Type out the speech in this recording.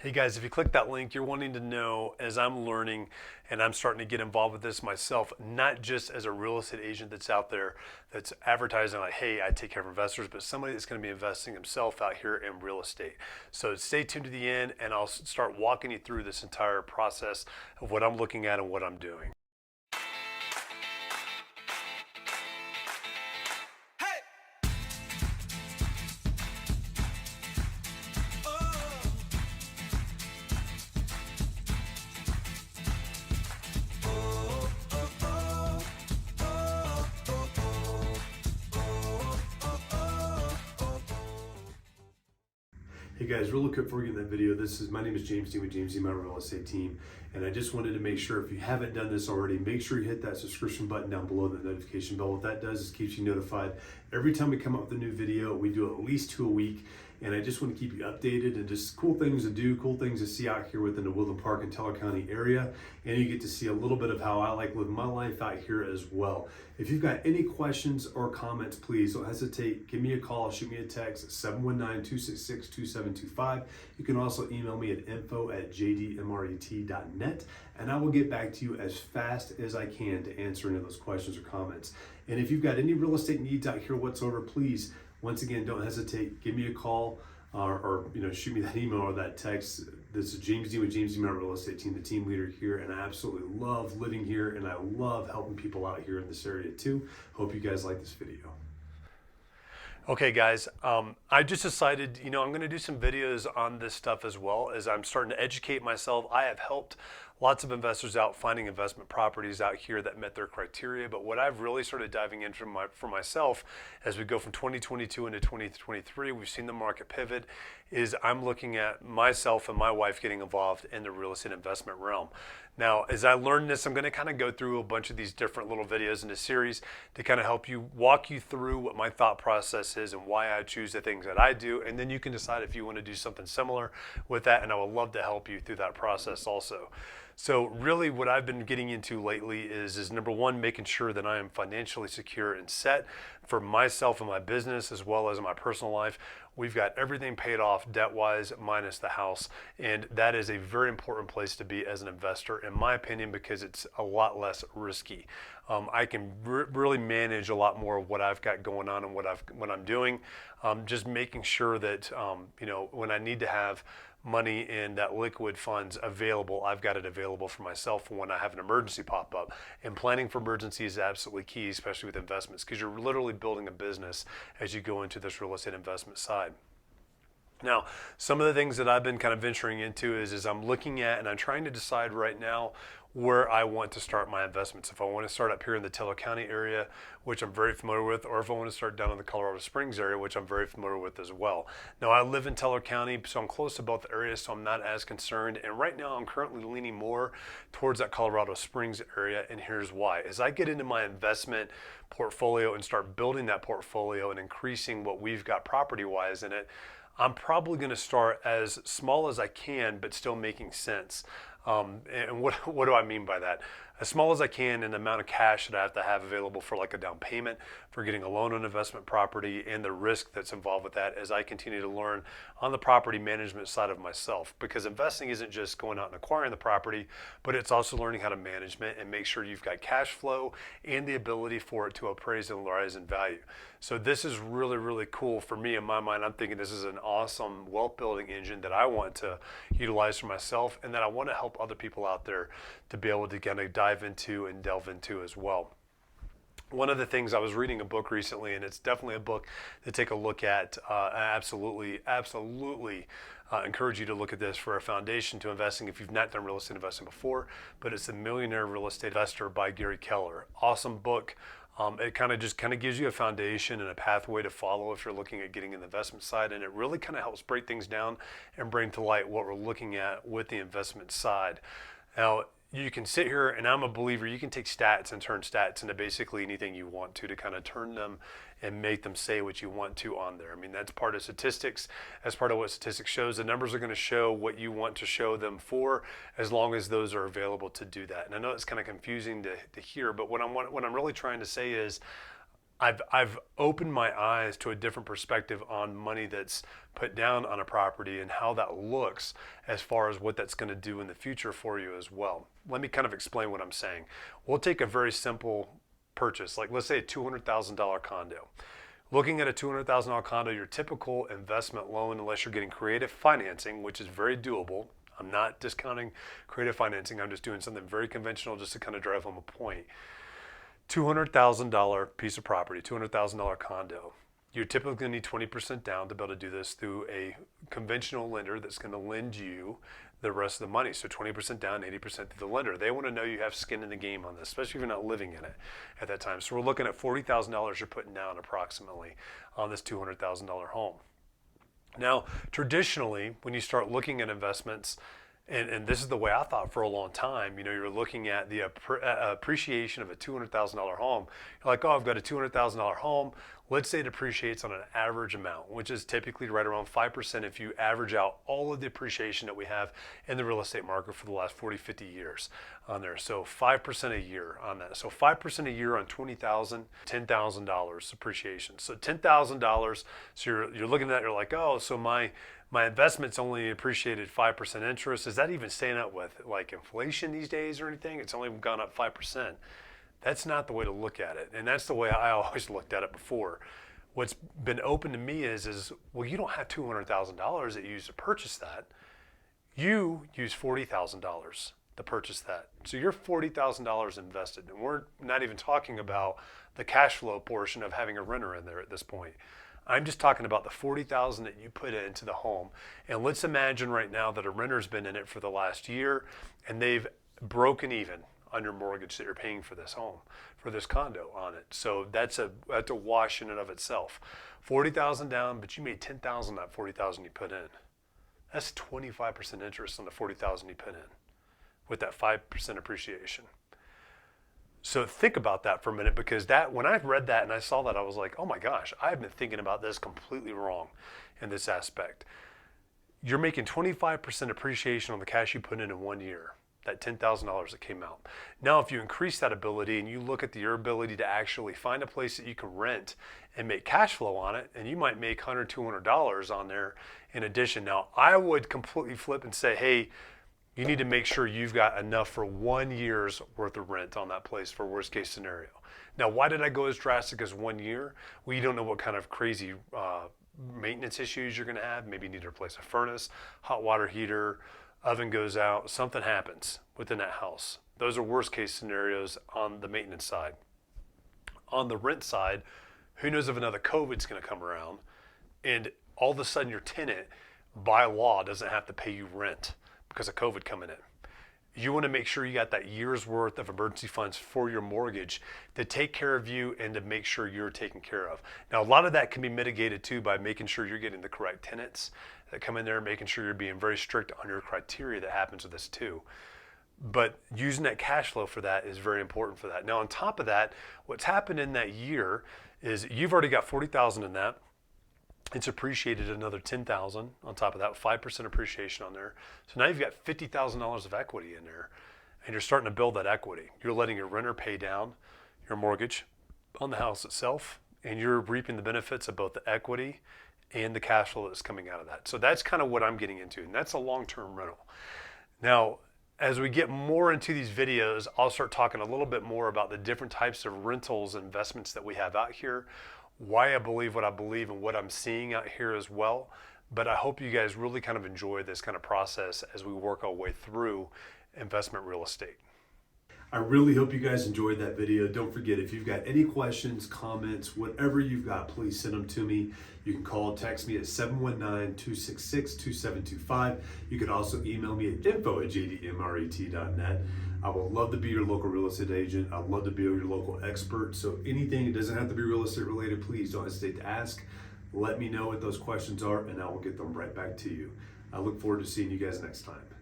Hey guys, if you click that link, you're wanting to know as I'm learning and I'm starting to get involved with this myself, not just as a real estate agent that's out there that's advertising like, hey, I take care of investors, but somebody that's going to be investing himself out here in real estate. So stay tuned to the end and I'll start walking you through this entire process of what I'm looking at and what I'm doing. Hey guys, really quick before we get in that video, my name is James D with James D My Real Estate Team, and I just wanted to make sure if you haven't done this already, make sure you hit that subscription button down below, the notification bell. What that does is keeps you notified every time we come up with a new video. We do at least 2 a week, and I just want to keep you updated and just cool things to do, cool things to see out here within the Woodland Park and Teller County area, and you get to see a little bit of how I like living my life out here as well. If you've got any questions or comments, please don't hesitate. Give me a call, shoot me a text at 719-266-2725. You can also email me at info@jdmret.net, and I will get back to you as fast as I can to answer any of those questions or comments. And if you've got any real estate needs out here whatsoever, please, once again, don't hesitate. Give me a call or shoot me that email or that text. This is James D with James D My Real Estate Team, the team leader here, and I absolutely love living here and I love helping people out here in this area too. Hope you guys like this video. Okay guys, I just decided, I'm going to do some videos on this stuff as well as I'm starting to educate myself. I have helped lots of investors out finding investment properties out here that met their criteria, but what I've really started diving into for myself as we go from 2022 into 2023, we've seen the market pivot, is I'm looking at myself and my wife getting involved in the real estate investment realm. Now, as I learn this, I'm going to kind of go through a bunch of these different little videos in this series to kind of help you walk you through what my thought process is and why I choose the things that I do. And then you can decide if you want to do something similar with that. And I would love to help you through that process also. So really what I've been getting into lately is number one, making sure that I am financially secure and set for myself and my business as well as in my personal life. We've got everything paid off debt-wise minus the house, and that is a very important place to be as an investor in my opinion because it's a lot less risky. I can really manage a lot more of what I've got going on and what I'm doing. Just making sure that when I need to have money in that liquid funds available, I've got it available for myself when I have an emergency pop up. And planning for emergencies is absolutely key, especially with investments, because you're literally building a business as you go into this real estate investment side. Now, some of the things that I've been kind of venturing into is I'm looking at and I'm trying to decide right now where I want to start my investments. If I want to start up here in the Teller County area, which I'm very familiar with, or if I want to start down in the Colorado Springs area, which I'm very familiar with as well. Now, I live in Teller County, so I'm close to both areas, so I'm not as concerned. And right now, I'm currently leaning more towards that Colorado Springs area, and here's why. As I get into my investment portfolio and start building that portfolio and increasing what we've got property-wise in it, I'm probably going to start as small as I can, but still making sense. And what do I mean by that? As small as I can in the amount of cash that I have to have available for like a down payment, for getting a loan on investment property, and the risk that's involved with that as I continue to learn on the property management side of myself. Because investing isn't just going out and acquiring the property, but it's also learning how to manage it and make sure you've got cash flow and the ability for it to appraise and rise in value. So this is really, really cool for me in my mind. I'm thinking this is an awesome wealth building engine that I want to utilize for myself and that I want to help other people out there to be able to kind of dive into and delve into as well. One of the things, I was reading a book recently, and it's definitely a book to take a look at. I absolutely encourage you to look at this for a foundation to investing if you've not done real estate investing before, but it's The Millionaire Real Estate Investor by Gary Keller. Awesome book. It kind of gives you a foundation and a pathway to follow if you're looking at getting in the investment side, and it really kind of helps break things down and bring to light what we're looking at with the investment side. Now, you can sit here, and I'm a believer, you can take stats and turn stats into basically anything you want to kind of turn them and make them say what you want to on there. I mean, that's part of statistics. That's part of what statistics shows. The numbers are going to show what you want to show them for, as long as those are available to do that. And I know it's kind of confusing to hear, but what I'm really trying to say is I've opened my eyes to a different perspective on money that's put down on a property and how that looks as far as what that's going to do in the future for you as well. Let me kind of explain what I'm saying. We'll take a very simple purchase, like let's say a $200,000 condo. Looking at a $200,000 condo, your typical investment loan, unless you're getting creative financing, which is very doable. I'm not discounting creative financing. I'm just doing something very conventional just to kind of drive home a point. $200,000 piece of property, $200,000 condo. You're typically going to need 20% down to be able to do this through a conventional lender that's going to lend you the rest of the money. So 20% down, 80% through the lender. They want to know you have skin in the game on this, especially if you're not living in it at that time. So we're looking at $40,000 you're putting down approximately on this $200,000 home. Now, traditionally, when you start looking at investments, and this is the way I thought for a long time, you're looking at the appreciation of a $200,000 home. You're like, oh, I've got a $200,000 home. Let's say it appreciates on an average amount, which is typically right around 5% if you average out all of the appreciation that we have in the real estate market for the last 40, 50 years on there. So 5% a year on that. So 5% a year on $20,000, $10,000 appreciation. So $10,000, so you're looking at it, you're like, oh, so my investment's only appreciated 5% interest. Is that even staying up with like inflation these days or anything? It's only gone up 5%. That's not the way to look at it. And that's the way I always looked at it before. What's been open to me is well, you don't have $200,000 that you use to purchase that. You use $40,000 to purchase that. So you're $40,000 invested. And we're not even talking about the cash flow portion of having a renter in there at this point. I'm just talking about the $40,000 that you put into the home. And let's imagine right now that a renter's been in it for the last year and they've broken even on your mortgage that you're paying for this home, for this condo on it. So that's a wash in and of itself. $40,000 down, but you made $10,000 that $40,000 you put in. That's 25% interest on the $40,000 you put in with that 5% appreciation. So think about that for a minute, because that, when I read that and I saw that, I was like, oh my gosh, I've been thinking about this completely wrong in this aspect. You're making 25% appreciation on the cash you put in 1 year, that $10,000 that came out. Now, if you increase that ability and you look at your ability to actually find a place that you can rent and make cash flow on it, and you might make $100, $200 on there in addition. Now, I would completely flip and say, hey, you need to make sure you've got enough for 1 year's worth of rent on that place for worst case scenario. Now, why did I go as drastic as 1 year? Well, you don't know what kind of crazy maintenance issues you're going to have. Maybe you need to replace a furnace, hot water heater, oven goes out, something happens within that house. Those are worst case scenarios on the maintenance side. On the rent side, who knows if another COVID's going to come around and all of a sudden your tenant by law doesn't have to pay you rent because of COVID coming in. You want to make sure you got that year's worth of emergency funds for your mortgage to take care of you and to make sure you're taken care of. Now, a lot of that can be mitigated too by making sure you're getting the correct tenants that come in there, making sure you're being very strict on your criteria that happens with this too. But using that cash flow for that is very important for that. Now, on top of that, what's happened in that year is you've already got $40,000 in that. It's appreciated another $10,000 on top of that, 5% appreciation on there. So now you've got $50,000 of equity in there, and you're starting to build that equity. You're letting your renter pay down your mortgage on the house itself, and you're reaping the benefits of both the equity and the cash flow that's coming out of that. So that's kind of what I'm getting into, and that's a long-term rental. Now, as we get more into these videos, I'll start talking a little bit more about the different types of rentals investments that we have out here, why I believe what I believe and what I'm seeing out here as well. But I hope you guys really kind of enjoy this kind of process as we work our way through investment real estate. I really hope you guys enjoyed that video. Don't forget, if you've got any questions, comments, whatever you've got, please send them to me. You can call, text me at 719-266-2725. You can also email me at info@jdmret.net. I would love to be your local real estate agent. I'd love to be your local expert. So anything, it doesn't have to be real estate related, please don't hesitate to ask. Let me know what those questions are and I will get them right back to you. I look forward to seeing you guys next time.